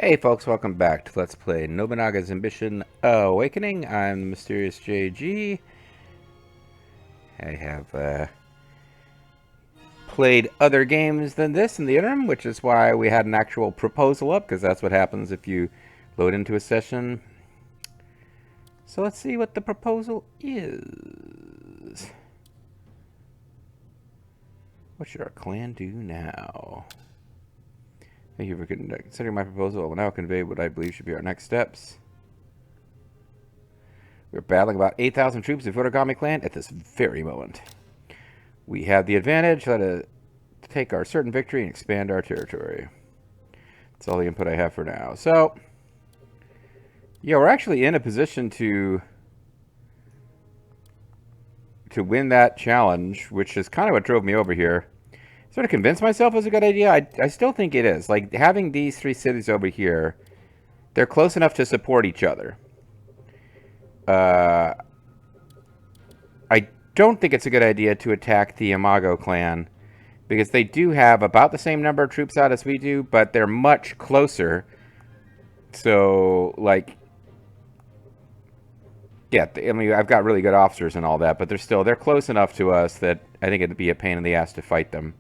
Hey folks, welcome back to Let's Play Nobunaga's Ambition Awakening. I'm the Mysterious JG. I have played other games than this in the interim, which is why we had an actual proposal up, because that's what happens if you load into a session. So let's see what the proposal is. What should our clan do now? Thank you for considering my proposal. I will now convey what I believe should be our next steps. We're battling about 8,000 troops in Origami Clan at this very moment. We have the advantage to take our certain victory and expand our territory. That's all the input I have for now. So, yeah, we're actually in a position to win that challenge, which is kind of what drove me over here. Sort of convinced myself it was a good idea. I still think it is. Like, having these three cities over here, they're close enough to support each other. I don't think it's a good idea to attack the Imago clan, because they do have about the same number of troops out as we do, but they're much closer. So, like, yeah, I mean, I've got really good officers and all that, but they're close enough to us that I think it'd be a pain in the ass to fight them,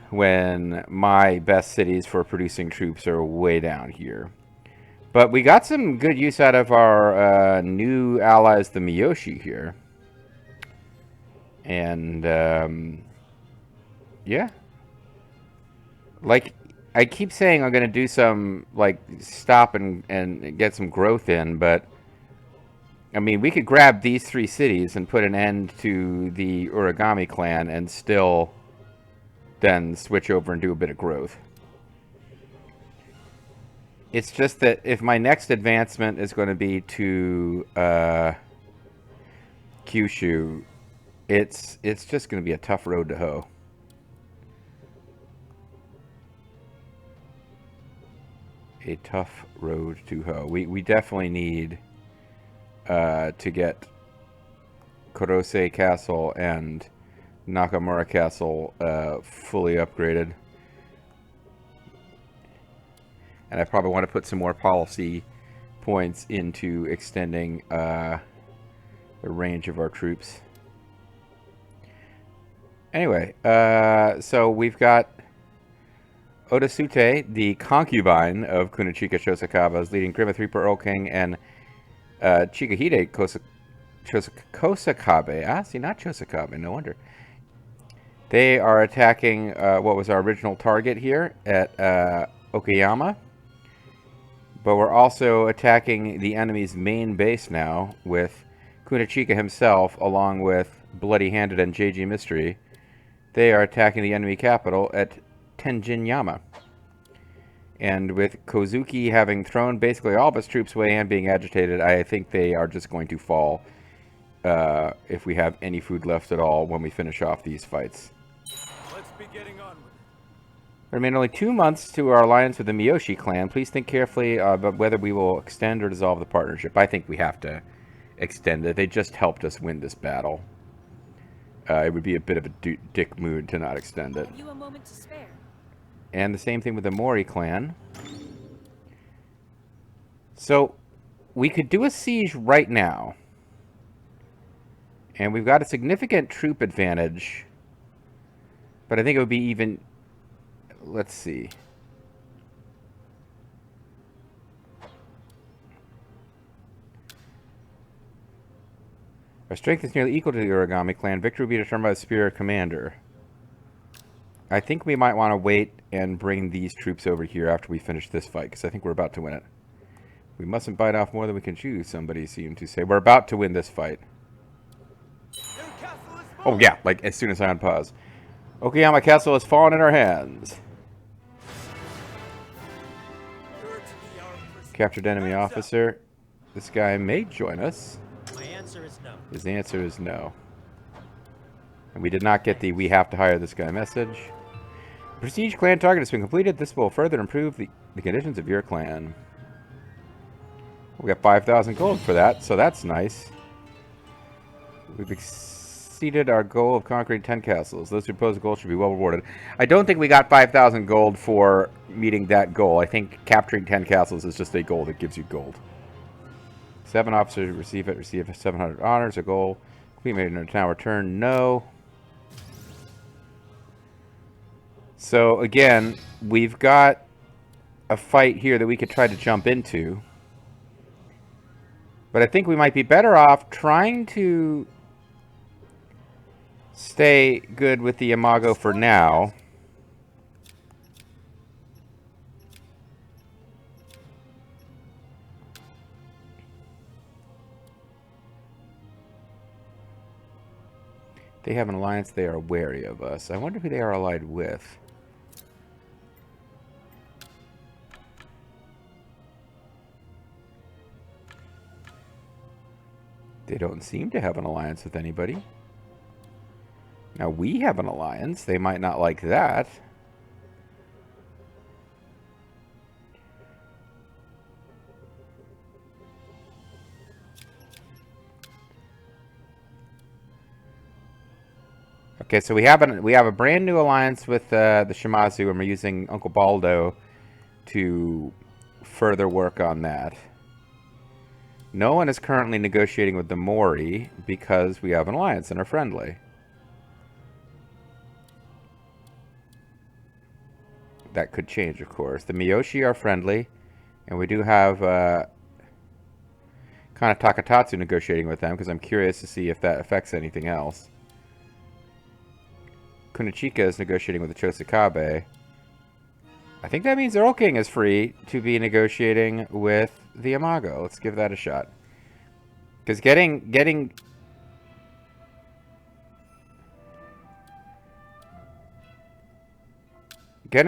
when my best cities for producing troops are way down here. But we got some good use out of our new allies, the Miyoshi, here. And, yeah. Like, I keep saying I'm going to do some, like, stop and get some growth in, but, I mean, we could grab these three cities and put an end to the Origami clan and still then switch over and do a bit of growth. It's just that if my next advancement is going to be to Kyushu, it's just going to be a tough road to hoe. A tough road to hoe. We definitely need to get Korose Castle and Nakamura Castle fully upgraded. And I probably want to put some more policy points into extending the range of our troops. Anyway, so we've got Odasute, the concubine of Kunachika Shosakaba, is leading Grimmith Reaper Earl King and Chikahide Kosakabe. Ah, see, not Chosakabe, no wonder. They are attacking what was our original target here at Okayama. But we're also attacking the enemy's main base now with Kunachika himself, along with Bloody Handed and JG Mystery. They are attacking the enemy capital at Tenjinyama. And with Kozuki having thrown basically all of his troops away and being agitated, I think they are just going to fall if we have any food left at all when we finish off these fights. Let's be getting on with it. There remain only 2 months to our alliance with the Miyoshi clan. Please think carefully about whether we will extend or dissolve the partnership. I think we have to extend it. They just helped us win this battle. It would be a bit of a dick mood to not extend it. Have you a moment to spare? And the same thing with the Mori clan. So, we could do a siege right now. And we've got a significant troop advantage. But I think it would be even... Let's see. Our strength is nearly equal to the Origami clan. Victory will be determined by the Spirit Commander. I think we might want to wait and bring these troops over here after we finish this fight, because I think we're about to win it. We mustn't bite off more than we can chew, somebody seemed to say. We're about to win this fight. Oh yeah, like as soon as I unpause. Okayama Castle has fallen in our hands. Captured enemy officer. This guy may join us. My answer is no. His answer is no. And we did not get the "we have to hire this guy" message. Prestige clan target has been completed. This will further improve the conditions of your clan. We got 5,000 gold for that, so that's nice. We've exceeded exceeded our goal of conquering 10 castles. Those who oppose the goal should be well rewarded. I don't think we got 5,000 gold for meeting that goal. I think capturing 10 castles is just a goal that gives you gold. 7 officers receive 700 honors. A goal. We made a town return. No. So again, we've got a fight here that we could try to jump into. But I think we might be better off trying to stay good with the Imago for now. They have an alliance. They are wary of us. I wonder who they are allied with. They don't seem to have an alliance with anybody. Now we have an alliance. They might not like that. Okay, so we have a brand new alliance with the Shimazu, and we're using Uncle Baldo to further work on that. No one is currently negotiating with the Mori because we have an alliance and are friendly. That could change, of course. The Miyoshi are friendly, and we do have kind of Takatatsu negotiating with them because I'm curious to see if that affects anything else. Kunichika is negotiating with the Chosakabe. I think that means Earl King is free to be negotiating with the Imago. Let's give that a shot. Because getting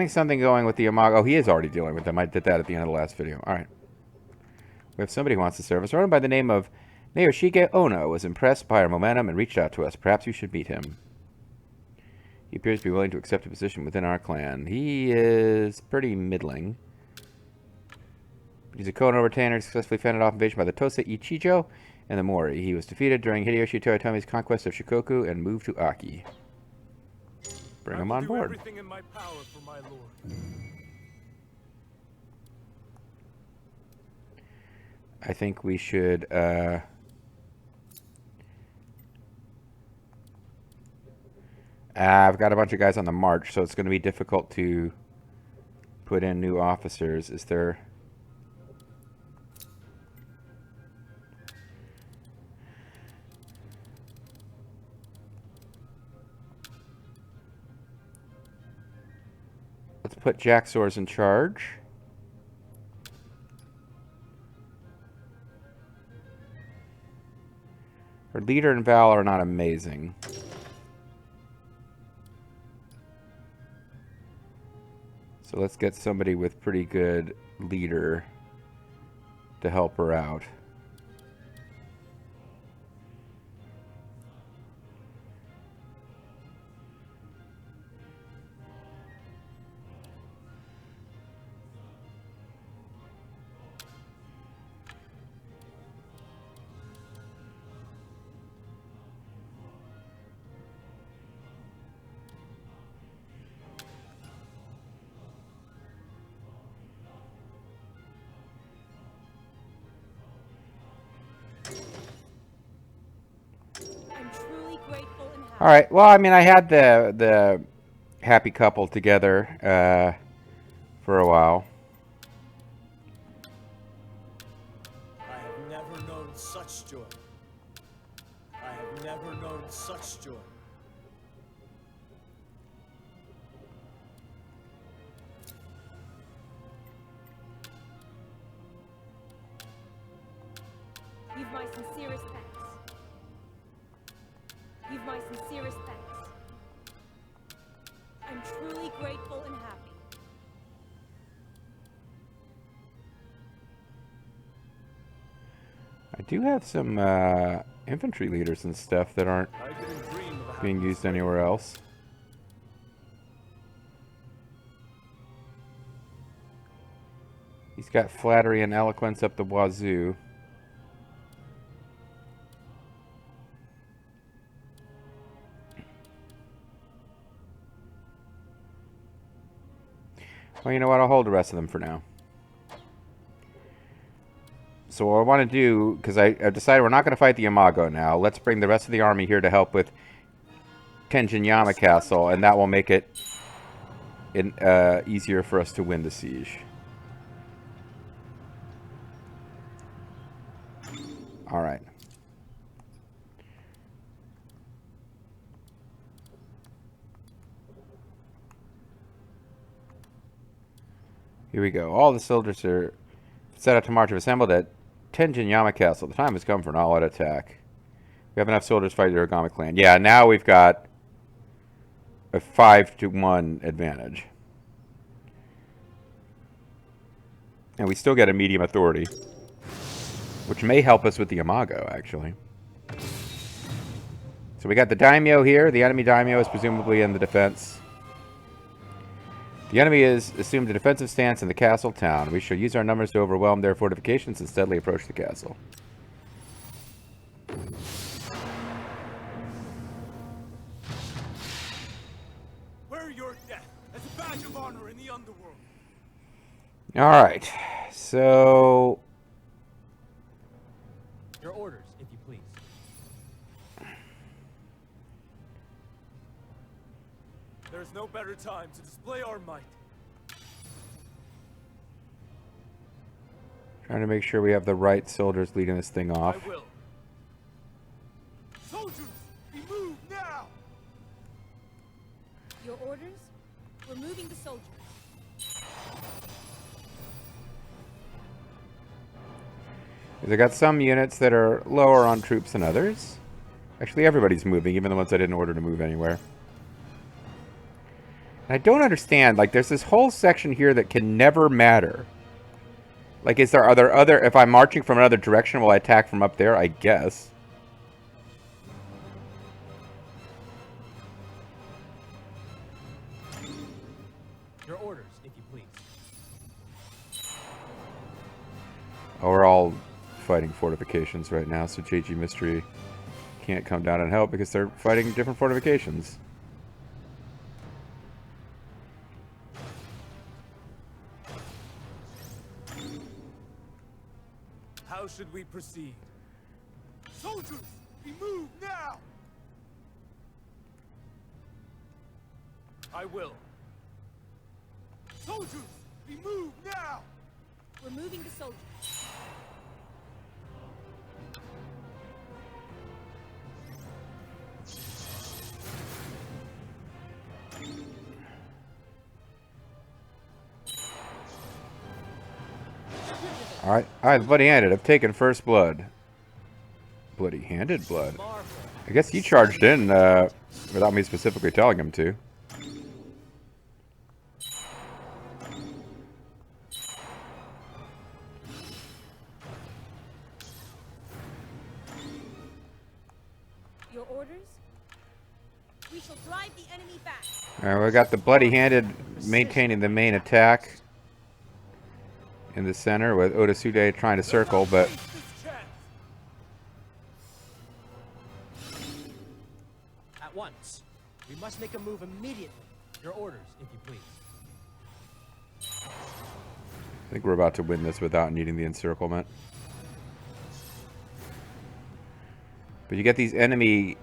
something going with the Imago. Oh, he is already dealing with them. I did that at the end of the last video. All right. We have somebody who wants to serve us. Someone by the name of Naoshige Ono was impressed by our momentum and reached out to us. Perhaps you should meet him. He appears to be willing to accept a position within our clan. He is pretty middling. He's a Kono retainer, successfully fended off invasion by the Tosa Ichijo and the Mori. He was defeated during Hideyoshi Toyotomi's conquest of Shikoku and moved to Aki. Bring him on board. Everything in my power for my lord. I think we should I've got a bunch of guys on the march, so it's going to be difficult to put in new officers. Is there... Let's put Jaxor's in charge. Her leader and Val are not amazing. So let's get somebody with pretty good leader to help her out. All right. Well, I mean, I had the happy couple together for a while. I have never known such joy. I have never known such joy. You've my sincerest thanks. You've my sincerest thanks. I'm truly grateful and happy. I do have some infantry leaders and stuff that aren't being used anywhere else. He's got flattery and eloquence up the wazoo. Well, you know what? I'll hold the rest of them for now. So what I want to do, because I've decided we're not going to fight the Imago now. Let's bring the rest of the army here to help with Tenjinyama Castle, and that will make it easier for us to win the siege. All right. Here we go. All the soldiers are set out to march have assembled at Tenjinyama Castle. The time has come for an all-out attack. We have enough soldiers to fight the Origami clan. Yeah, now we've got a 5-to-1 advantage. And we still get a medium authority, which may help us with the Imago, actually. So we got the daimyo here. The enemy daimyo is presumably in the defense. The enemy is assumed a defensive stance in the castle town. We shall use our numbers to overwhelm their fortifications and steadily approach the castle. Wear your death as a badge of honor in the underworld. Alright, so... Your orders, if you please. There's no better time to display our might. Trying to make sure we have the right soldiers leading this thing off. I will. Soldiers, be moved now! Your orders? We're moving the soldiers. I got some units that are lower on troops than others. Actually, everybody's moving, even the ones I didn't order to move anywhere. And I don't understand, like, there's this whole section here that can never matter. Like, are there other... If I'm marching from another direction, will I attack from up there? I guess. Your orders, if you please. Oh, we're all fighting fortifications right now, so JG Mystery can't come down and help because they're fighting different fortifications. How should we proceed? Soldiers, be moved now! I will. Soldiers, be moved now! We're moving the soldiers. Alright, bloody-handed. I've taken first blood. Bloody-handed blood. I guess he charged in without me specifically telling him to. Your orders? We shall drive the enemy back. Alright, we got the bloody-handed maintaining the main attack in the center with Odasude trying to circle, but At once. We must make a move immediately. Your orders, if you please. I think we're about to win this without needing the encirclement. But you get these enemy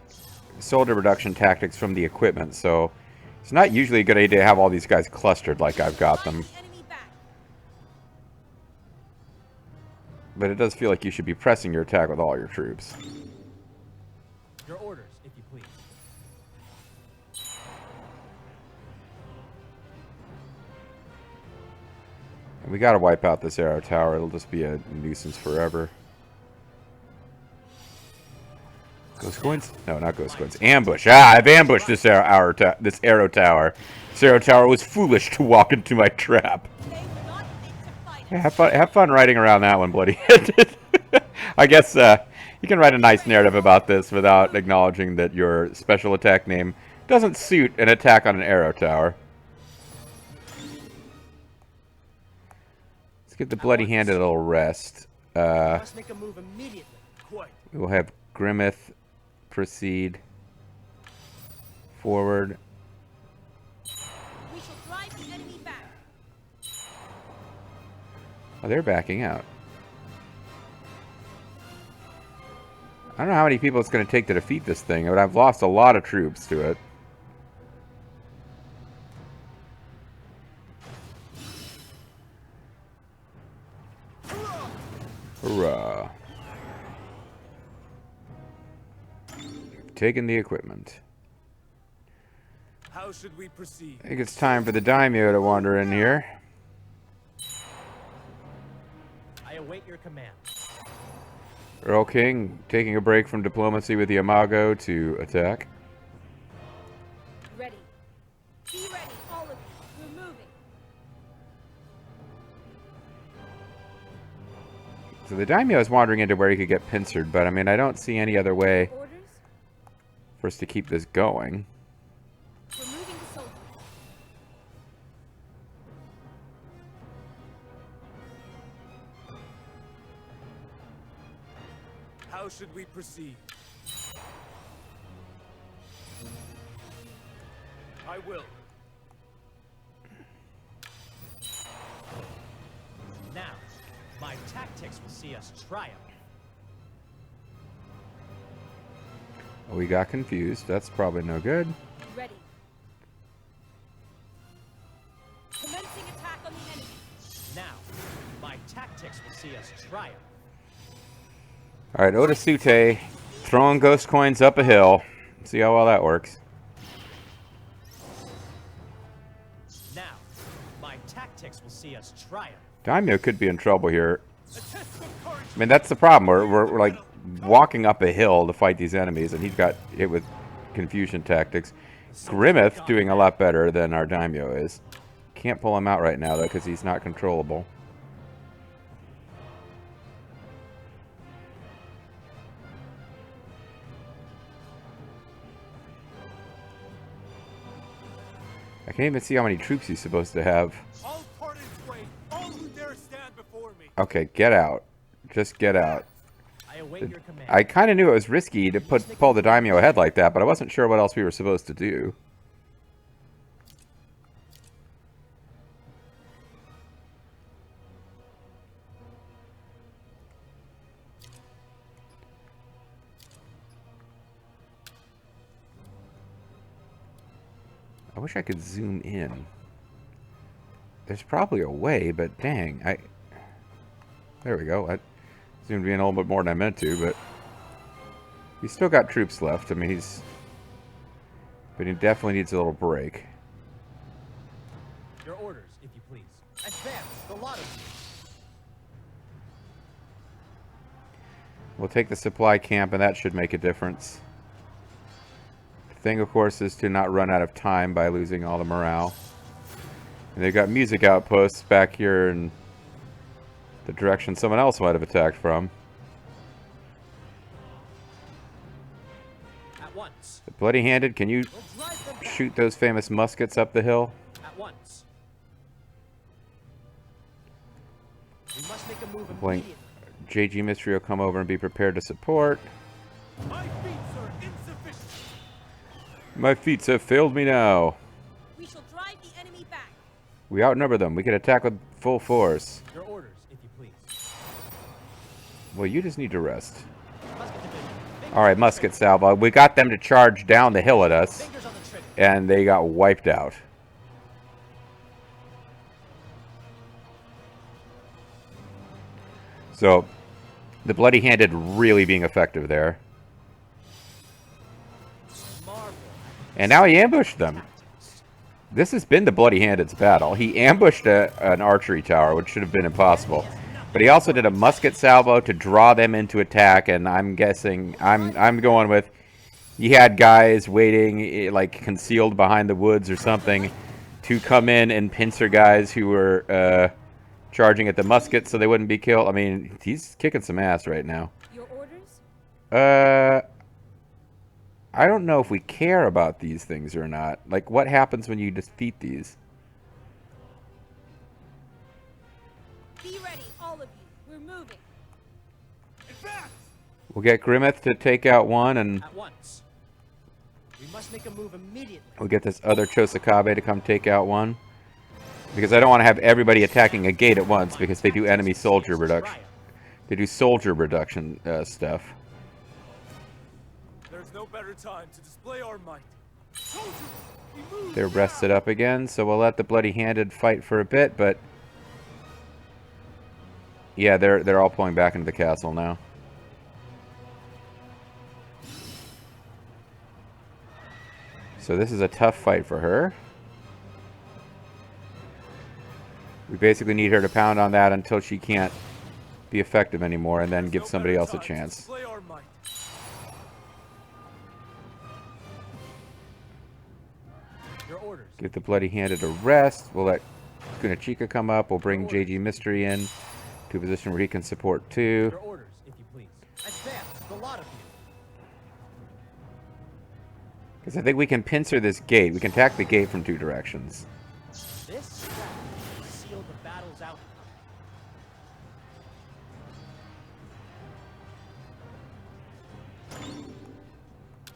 soldier reduction tactics from the equipment, so it's not usually a good idea to have all these guys clustered like I've got them. But it does feel like you should be pressing your attack with all your troops. Your orders, if you please. And we gotta wipe out this arrow tower. It'll just be a nuisance forever. Ghost coins? No, not ghost coins. Ambush. Ah, I've ambushed this arrow tower. This arrow tower was foolish to walk into my trap. Yeah, have fun writing around that one, bloody. I guess you can write a nice narrative about this without acknowledging that your special attack name doesn't suit an attack on an arrow tower. Let's give the bloody-handed a little rest. Must make a move immediately. Quite. We will have Grimmeth proceed forward. We shall drive the enemy back. Oh, they're backing out. I don't know how many people it's going to take to defeat this thing, but I've lost a lot of troops to it. Hurrah. Taking the equipment. How should we proceed? I think it's time for the daimyo to wander in here. I await your command. Earl King taking a break from diplomacy with the Imago to attack. Ready. Be ready, all of you. We're moving. So the daimyo is wandering into where he could get pincered, but I mean, I don't see any other way Orders? for us to keep this going. We're moving the soldiers. How should we proceed? I will. Now, my tactics will see us triumph. Oh, we got confused. That's probably no good. Ready. Commencing attack on the enemy. Now, my tactics will see us triumph. Alright, Odasute throwing ghost coins up a hill. See how well that works. Now, my tactics will see us triumph. Daimyo could be in trouble here. I mean, that's the problem. We're like walking up a hill to fight these enemies, and he's got hit with confusion tactics. Grimmith doing a lot better than our daimyo is. Can't pull him out right now, though, because he's not controllable. I can't even see how many troops he's supposed to have. All part its way. All who dare stand before me. Okay, get out. Just get out. I await your command. I kind of knew it was risky to pull the daimyo ahead like that, but I wasn't sure what else we were supposed to do. I wish I could zoom in. There's probably a way, but dang, there we go. I zoomed in a little bit more than I meant to, but he's still got troops left. I mean, but he definitely needs a little break. Your orders, if you please. Advance, the lot of you. We'll take the supply camp, and that should make a difference. The thing, of course, is to not run out of time by losing all the morale. And they've got music outposts back here in the direction someone else might have attacked from. At once. The Bloody-Handed, can you We'll drive them back. shoot those famous muskets up the hill? At once. We must make a move Blink. immediately. JG Mystery will come over and be prepared to support. My feats are insufficient. My feats have failed me now. We shall drive the enemy back. We outnumber them. We can attack with full force. Your orders, if you please. Well, you just need to rest. Musket division. Alright, musket salvo. We got them to charge down the hill at us, Fingers on the trigger. and they got wiped out. So, the Bloody-Handed really being effective there. Marvel. And now he ambushed them. Tactics. This has been the Bloody-Handed's battle. He ambushed an archery tower, which should have been impossible. But he also did a musket salvo to draw them into attack, and I'm guessing, I'm going with, he had guys waiting, like, concealed behind the woods or something, to come in and pincer guys who were charging at the musket so they wouldn't be killed. I mean, he's kicking some ass right now. Your orders? I don't know if we care about these things or not. Like, what happens when you defeat these? Be ready, all of you. We're moving. Advance. We'll get Grimmith to take out one, and At once. We must make a move immediately. we'll get this other Chosakabe to come take out one. Because I don't want to have everybody attacking a gate at once, because they do enemy soldier reduction. They do soldier reduction stuff. There's no better time to display our might. Soldiers, we move They're now. rested up again, so we'll let the bloody-handed fight for a bit, but... Yeah, they're all pulling back into the castle now. So this is a tough fight for her. We basically need her to pound on that until she can't be effective anymore, and then give somebody else a chance. Display our might. Your orders. Give the bloody-handed a rest. We'll let Kunachika come up. We'll bring JG Mystery in to a position where he can support too. Your orders, if you please. Advance, the lot of you. Because I think we can pincer this gate. We can attack the gate from two directions. This strategy will seal the battle's outcome.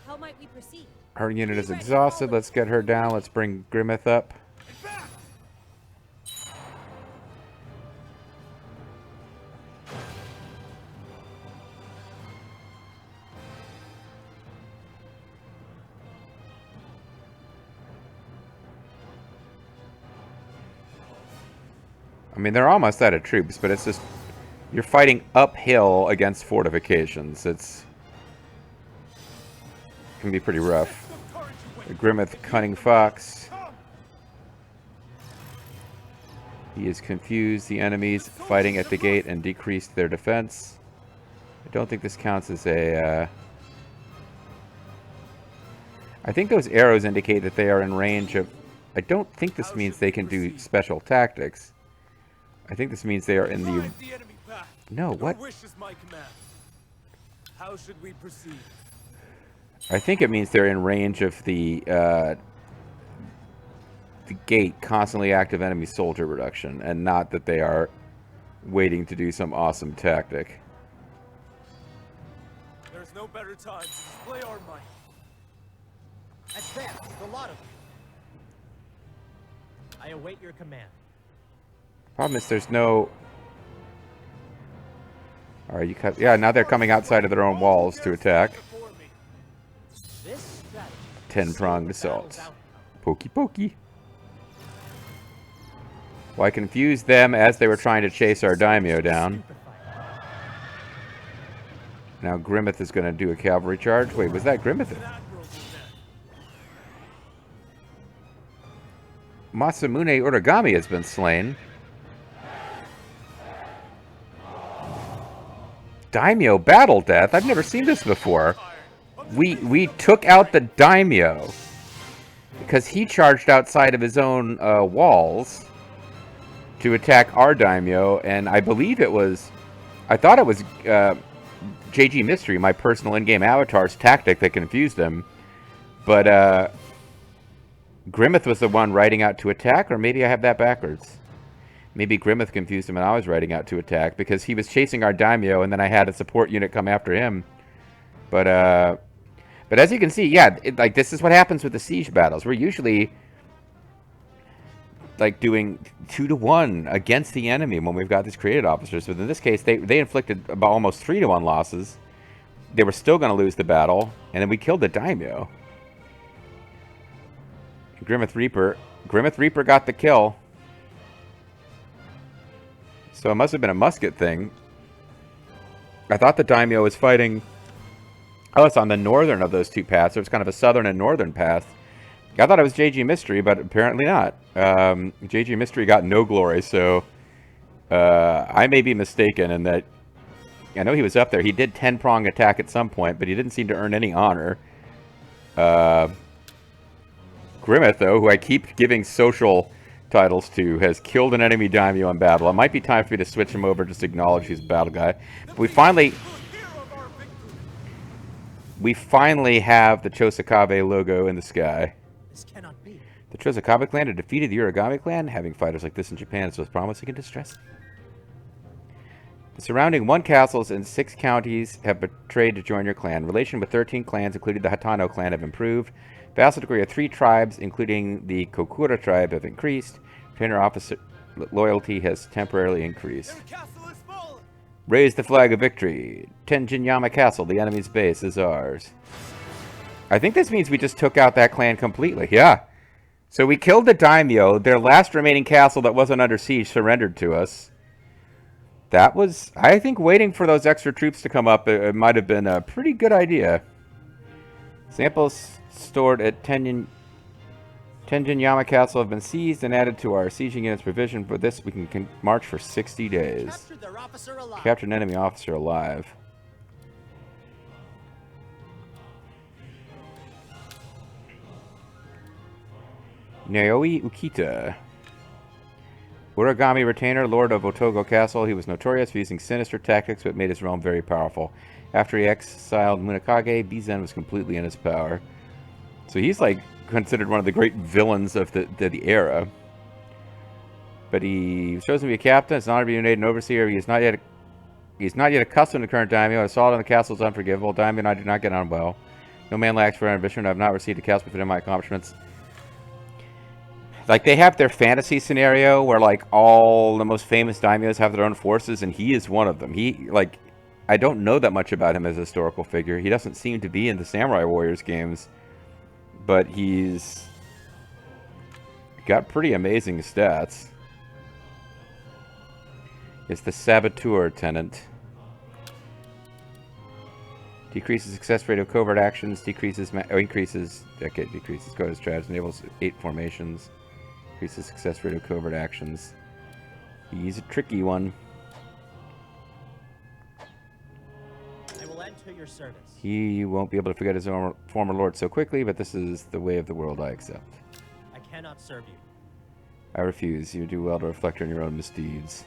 How might we proceed? Her unit is exhausted. Let's get her down. Let's bring Grimmeth up. I mean, they're almost out of troops, but it's just... You're fighting uphill against fortifications. It can be pretty rough. The Grimmeth Cunning Fox. He has confused the enemies fighting at the gate and decreased their defense. I don't think this counts as a... I think those arrows indicate that they are in range of... I don't think this means they can do special tactics. I think this means they are in the... enemy path. No, what? Your wish is my command. How should we proceed? I think it means they're in range of the gate, constantly active enemy soldier reduction, and not that they are waiting to do some awesome tactic. There's no better time to display our might. Advance, the lot of you. I await your command. Problem is there's no... Alright, you cut... Yeah, now they're coming outside of their own walls to attack. This strategy 10-pronged assault. Pokey pokey. Well, I confused them as they were trying to chase our daimyo down. Now Grimmeth is going to do a cavalry charge. Wait, was that Grimmeth? Masamune Origami has been slain. Daimyo battle death? I've never seen this before. We took out the daimyo because he charged outside of his own walls to attack our daimyo, and I believe it was... I thought it was JG Mystery, my personal in-game avatar's tactic, that confused him. But Grimmeth was the one riding out to attack, or maybe I have that backwards. Maybe Grimmeth confused him and I was riding out to attack, because he was chasing our daimyo and then I had a support unit come after him. But as you can see, yeah, like this is what happens with the siege battles. We're usually like doing 2-to-1 against the enemy when we've got these created officers. But in this case, they inflicted about almost 3-to-1 losses. They were still going to lose the battle, and then we killed the daimyo. Grimmeth Reaper got the kill. So it must have been a musket thing. I thought the daimyo was fighting... Oh, it's on the northern of those two paths. There's kind of a southern and northern path. I thought it was JG Mystery, but apparently not. JG Mystery got no glory, so... I may be mistaken in that... I know he was up there. He did 10-prong attack at some point, but he didn't seem to earn any honor. Grimmeth, though, who I keep giving social titles to, has killed an enemy daimyo in battle. It might be time for me to switch him over, just acknowledge he's a battle guy. But we finally have the Chosakabe logo in the sky. This cannot be. The Chosakabe clan had defeated the Uragami clan. Having fighters like this in Japan is both promising and distressing. The surrounding 1 castles and 6 counties have betrayed to join your clan. Relation with 13 clans, including the Hatano clan, have improved. Vassal degree of 3 tribes, including the Kokura tribe, have increased. Retainer officer loyalty has temporarily increased. Their castle is fallen. Raise the flag of victory. Tenjinyama Castle, the enemy's base, is ours. I think this means we just took out that clan completely. Yeah. So we killed the daimyo. Their last remaining castle that wasn't under siege surrendered to us. That was, I think, waiting for those extra troops to come up. It might have been a pretty good idea. Samples stored at Tenjinyama Castle have been seized and added to our sieging unit's provision. For this, we can march for 60 days. Captured their officer alive. Captured an enemy officer alive. Naoi Ukita. Uragami Retainer, Lord of Otogo Castle. He was notorious for using sinister tactics, but made his realm very powerful. After he exiled Munakage, Bizen was completely in his power. So he's like considered one of the great villains of the era. But he was chosen to be a captain. It's an honor to be made an overseer. He is not yet accustomed to current daimyo. Assault on the castle is unforgivable. Daimyo and I do not get on well. No man lacks for ambition. I have not received a castle within my accomplishments. Like, they have their fantasy scenario where, like, all the most famous daimyos have their own forces, and he is one of them. He, like, I don't know that much about him as a historical figure. He doesn't seem to be in the Samurai Warriors games, but he's got pretty amazing stats. It's the Saboteur Tenant. Decreases success rate of covert actions, decreases, increases, okay, decreases code strategy, enables 8 formations. Increases success rate of covert actions. He's a tricky one. I will enter your service. He won't be able to forget his former lord so quickly, but this is the way of the world I accept. I cannot serve you. I refuse. You do well to reflect on your own misdeeds.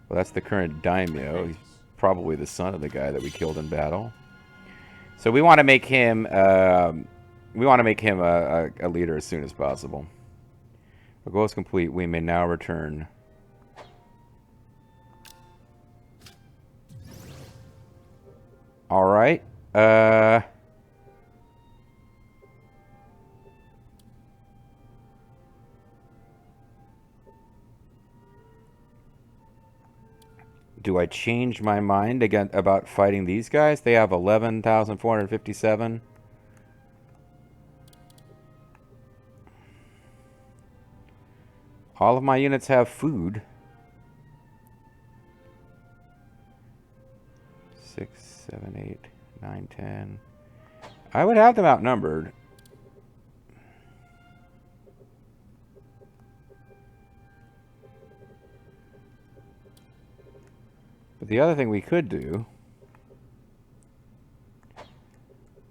Well, that's the current daimyo. He's probably the son of the guy that we killed in battle. So we want to make him... a leader as soon as possible. Our goal is complete. We may now return. All right. Do I change my mind again about fighting these guys? They have 11,457. All of my units have food. 6, 7, 8, 9, 10. I would have them outnumbered. But the other thing we could do...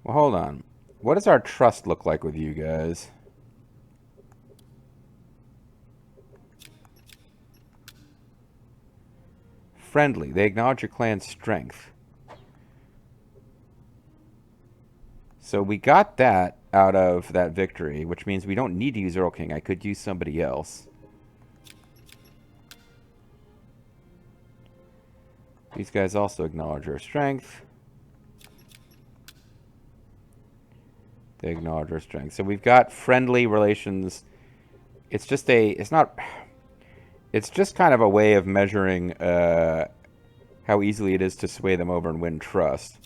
Well, hold on. What does our trust look like with you guys? Friendly. They acknowledge your clan's strength. So we got that out of that victory, which means we don't need to use Earl King. I could use somebody else. These guys also acknowledge our strength. They acknowledge our strength. So we've got friendly relations. It's just a... It's not... It's just kind of a way of measuring how easily it is to sway them over and win trust.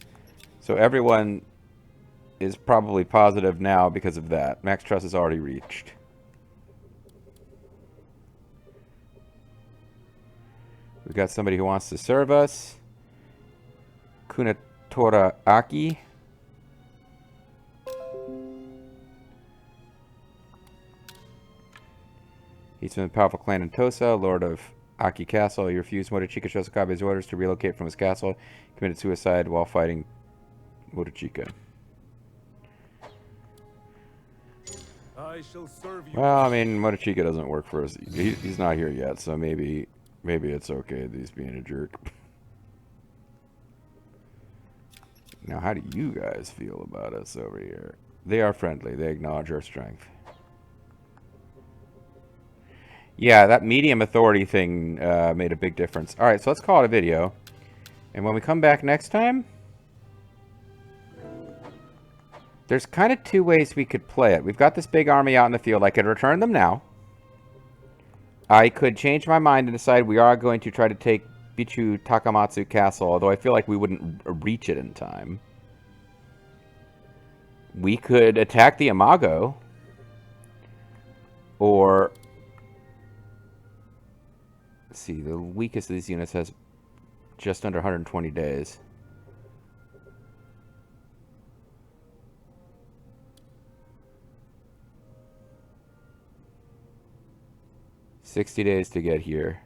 So everyone is probably positive now because of that. Max trust is already reached. We've got somebody who wants to serve us. Kunatora Aki. He's from the powerful clan in Tosa, Lord of Aki Castle. He refused Motochika Shosokabe's orders to relocate from his castle. He committed suicide while fighting Motochika. I shall serve you. Well, I mean, Motochika doesn't work for us. He's not here yet, so maybe it's okay that he's being a jerk. Now, how do you guys feel about us over here? They are friendly. They acknowledge our strength. Yeah, that medium authority thing made a big difference. All right, so let's call it a video. And when we come back next time, There's kind of two ways we could play it. We've got this big army out in the field. I could return them now. I could change my mind and decide we are going to try to take Bichu Takamatsu Castle, although I feel like we wouldn't reach it in time. We could attack the Imago. Or... let's see, the weakest of these units has just under 120 days. $60 days to get here.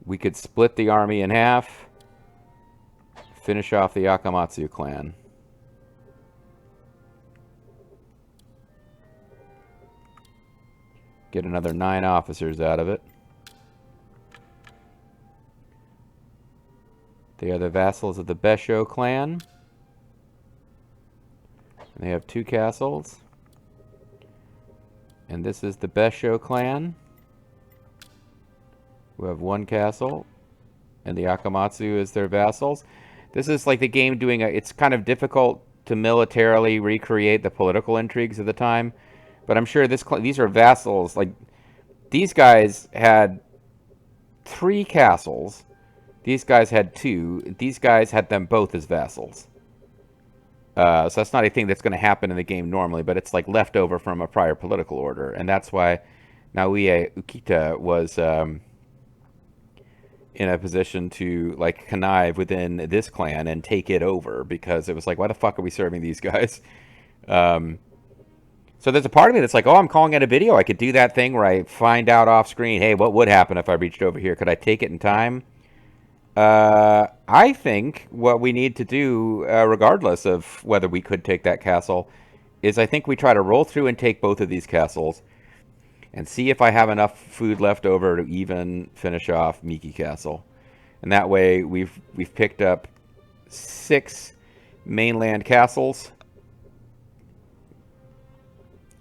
We could split the army in half, finish off the Akamatsu clan. Get another 9 officers out of it. They are the vassals of the Besho clan. And they have 2 castles. And this is the Besho clan, who have 1 castle, and the Akamatsu is their vassals. This is like the game doing a... it's kind of difficult to militarily recreate the political intrigues of the time, but I'm sure these are vassals. Like, these guys had 3 castles. These guys had 2. These guys had them both as vassals. So that's not a thing that's going to happen in the game normally, but it's like left over from a prior political order. And that's why Naoie Ukita was in a position to like connive within this clan and take it over, because it was like, why the fuck are we serving these guys? So there's a part of me that's like, oh, I'm calling it a video. I could do that thing where I find out off screen, hey, what would happen if I reached over here? Could I take it in time? I think what we need to do, regardless of whether we could take that castle, is I think we try to roll through and take both of these castles and see if I have enough food left over to even finish off Miki Castle. And that way we've picked up 6 mainland castles.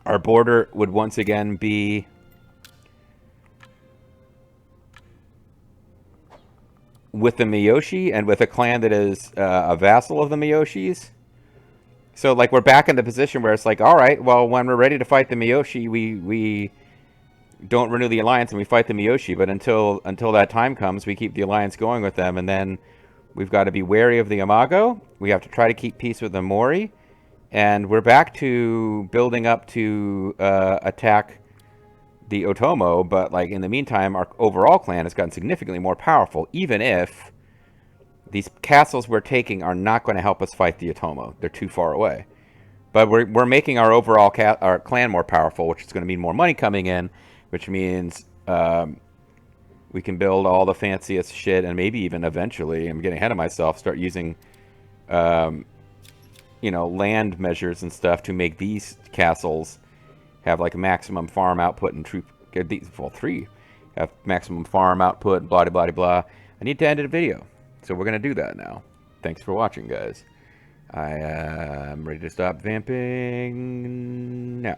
Our border would once again be with the Miyoshi, and with a clan that is a vassal of the Miyoshis. So, like, we're back in the position where it's like, all right, well, when we're ready to fight the Miyoshi, we don't renew the alliance and we fight the Miyoshi. But until that time comes, we keep the alliance going with them, and then we've got to be wary of the Imago. We have to try to keep peace with the Mori, and we're back to building up to attack the Otomo, but like in the meantime, our overall clan has gotten significantly more powerful, even if these castles we're taking are not going to help us fight the Otomo. They're too far away. But we're making our overall our clan more powerful, which is going to mean more money coming in, which means we can build all the fanciest shit, and maybe even eventually, I'm getting ahead of myself, start using you know, land measures and stuff to make these castles have like a maximum farm output and troop. Well, 3 have maximum farm output and blah blah blah. I need to end the video, so we're gonna do that now. Thanks for watching, guys. I am ready to stop vamping now.